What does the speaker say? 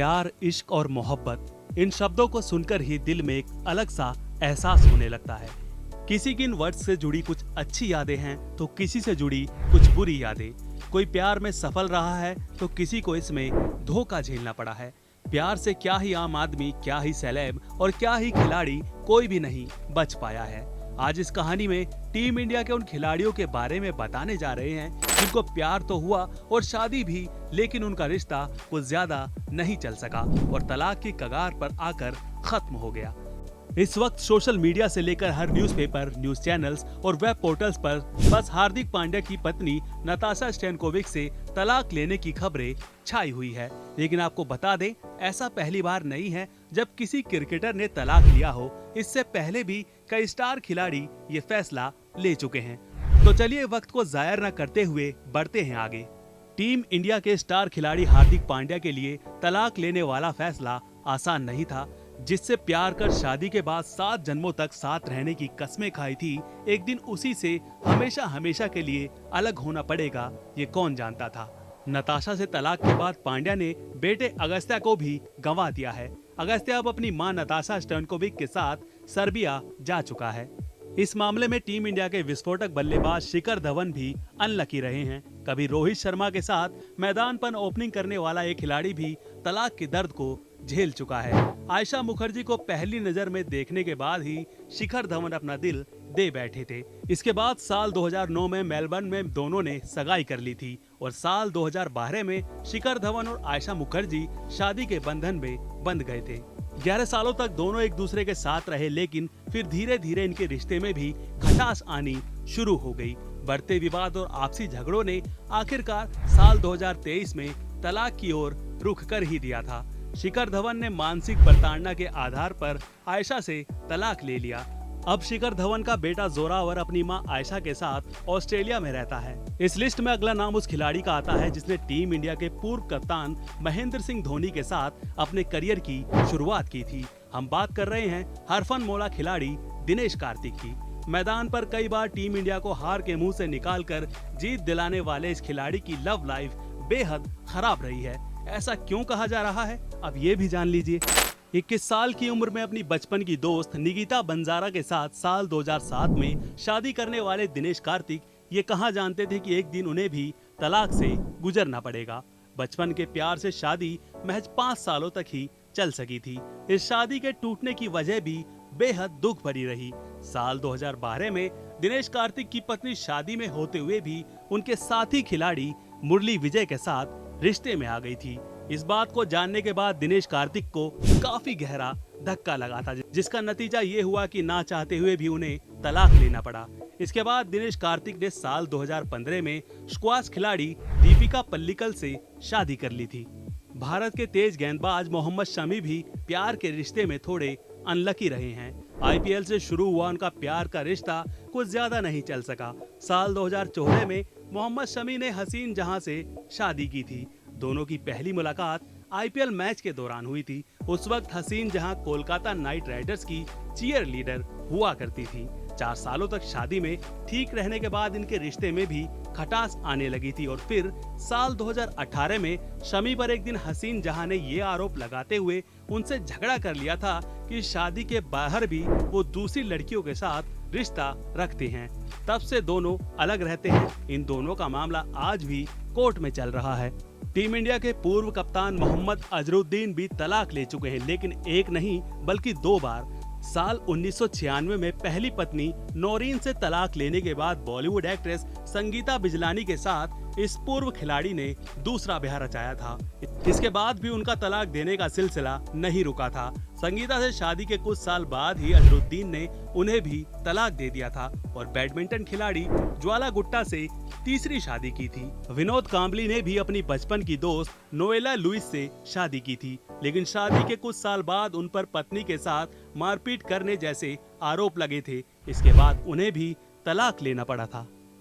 प्यार, इश्क और मोहब्बत, इन शब्दों को सुनकर ही दिल में एक अलग सा एहसास होने लगता है। किसी की इन वर्ड्स से जुड़ी कुछ अच्छी यादें हैं तो किसी से जुड़ी कुछ बुरी यादें। कोई प्यार में सफल रहा है तो किसी को इसमें धोखा झेलना पड़ा है। प्यार से क्या ही आम आदमी, क्या ही सेलेब और क्या ही खिलाड़ी, कोई भी नहीं बच पाया है। आज इस कहानी में टीम इंडिया के उन खिलाड़ियों के बारे में बताने जा रहे हैं जिनको प्यार तो हुआ और शादी भी, लेकिन उनका रिश्ता कुछ ज्यादा नहीं चल सका और तलाक की कगार पर आकर खत्म हो गया। इस वक्त सोशल मीडिया से लेकर हर न्यूज़पेपर, न्यूज चैनल्स और वेब पोर्टल्स पर बस हार्दिक पांड्या की पत्नी नताशा स्टैनकोविक से तलाक लेने की खबरें छाई हुई है। लेकिन आपको बता दें, ऐसा पहली बार नहीं है जब किसी क्रिकेटर ने तलाक लिया हो। इससे पहले भी कई स्टार खिलाड़ी ये फैसला ले चुके हैं। तो चलिए वक्त को जाया न करते हुए बढ़ते हैं आगे। टीम इंडिया के स्टार खिलाड़ी हार्दिक पांड्या के लिए तलाक लेने वाला फैसला आसान नहीं था। जिससे प्यार कर शादी के बाद 7 जन्मों तक साथ रहने की कस्में खाई थी, एक दिन उसी से हमेशा हमेशा के लिए अलग होना पड़ेगा, ये कौन जानता था। नताशा से तलाक के बाद पांड्या ने बेटे अगस्त्या को भी गंवा दिया है। अगस्त्या अब अपनी मां नताशा स्टैनकोविक के साथ सर्बिया जा चुका है। इस मामले में टीम इंडिया के विस्फोटक बल्लेबाज शिखर धवन भी अनलकी रहे हैं। कभी रोहित शर्मा के साथ मैदान पर ओपनिंग करने वाला एक खिलाड़ी भी तलाक के दर्द को झेल चुका है। आयशा मुखर्जी को पहली नजर में देखने के बाद ही शिखर धवन अपना दिल दे बैठे थे। इसके बाद साल 2009 में मेलबर्न में दोनों ने सगाई कर ली थी और साल 2012 में शिखर धवन और आयशा मुखर्जी शादी के बंधन में बंध गए थे। 11 सालों तक दोनों एक दूसरे के साथ रहे, लेकिन फिर धीरे धीरे इनके रिश्ते में भी खटास आनी शुरू हो गई। बढ़ते विवाद और आपसी झगड़ों ने आखिरकार साल 2023 में तलाक की ओर रुख कर ही दिया था। शिखर धवन ने मानसिक प्रताड़ना के आधार पर आयशा से तलाक ले लिया। अब शिखर धवन का बेटा जोरावर अपनी मां आयशा के साथ ऑस्ट्रेलिया में रहता है। इस लिस्ट में अगला नाम उस खिलाड़ी का आता है जिसने टीम इंडिया के पूर्व कप्तान महेंद्र सिंह धोनी के साथ अपने करियर की शुरुआत की थी। हम बात कर रहे हैं हरफनमौला खिलाड़ी दिनेश कार्तिक की। मैदान पर कई बार टीम इंडिया को हार के मुंह से निकालकर जीत दिलाने वाले इस खिलाड़ी की लव लाइफ बेहद खराब रही है। ऐसा क्यों कहा जा रहा है, अब ये भी जान लीजिए। 21 साल की उम्र में अपनी बचपन की दोस्त निगिता बंजारा के साथ साल 2007 में शादी करने वाले दिनेश कार्तिक ये कहाँ जानते थे कि एक दिन उन्हें भी तलाक से गुजरना पड़ेगा। बचपन के प्यार से शादी महज 5 सालों तक ही चल सकी थी। इस शादी के टूटने की वजह भी बेहद दुख भरी रही। साल 2012 में दिनेश कार्तिक की पत्नी शादी में होते हुए भी उनके साथी खिलाड़ी मुरली विजय के साथ रिश्ते में आ गई थी। इस बात को जानने के बाद दिनेश कार्तिक को काफी गहरा धक्का लगा था, जिसका नतीजा ये हुआ कि ना चाहते हुए भी उन्हें तलाक लेना पड़ा। इसके बाद दिनेश कार्तिक ने साल 2015 में स्क्वाश खिलाड़ी दीपिका पल्लिकल से शादी कर ली थी। भारत के तेज गेंदबाज मोहम्मद शमी भी प्यार के रिश्ते में थोड़े अनलकी रहे हैं। आईपीएल से शुरू हुआ उनका प्यार का रिश्ता कुछ ज्यादा नहीं चल सका। साल 2014 में मोहम्मद शमी ने हसीन जहां से शादी की थी। दोनों की पहली मुलाकात आईपीएल मैच के दौरान हुई थी। उस वक्त हसीन जहां कोलकाता नाइट राइडर्स की चीयर लीडर हुआ करती थी। 4 सालों तक शादी में ठीक रहने के बाद इनके रिश्ते में भी खटास आने लगी थी और फिर साल 2018 में शमी पर एक दिन हसीन जहां ने ये आरोप लगाते हुए उनसे झगड़ा कर लिया था कि शादी के बाहर भी वो दूसरी लड़कियों के साथ रिश्ता रखते हैं। तब से दोनों अलग रहते हैं। इन दोनों का मामला आज भी कोर्ट में चल रहा है। टीम इंडिया के पूर्व कप्तान मोहम्मद अजरुद्दीन भी तलाक ले चुके हैं, लेकिन एक नहीं बल्कि 2 बार। साल 1996 में पहली पत्नी नौरीन से तलाक लेने के बाद बॉलीवुड एक्ट्रेस संगीता बिजलानी के साथ इस पूर्व खिलाड़ी ने दूसरा ब्याह रचाया था। इसके बाद भी उनका तलाक देने का सिलसिला नहीं रुका था। संगीता से शादी के कुछ साल बाद ही अजरुद्दीन ने उन्हें भी तलाक दे दिया था और बैडमिंटन खिलाड़ी ज्वाला गुट्टा से तीसरी शादी की थी। विनोद कांबली ने भी अपनी बचपन की दोस्त नोएला लुइस से शादी की थी, लेकिन शादी के कुछ साल बाद उन पर पत्नी के साथ मारपीट करने जैसे आरोप लगे थे। इसके बाद उन्हें भी तलाक लेना पड़ा था।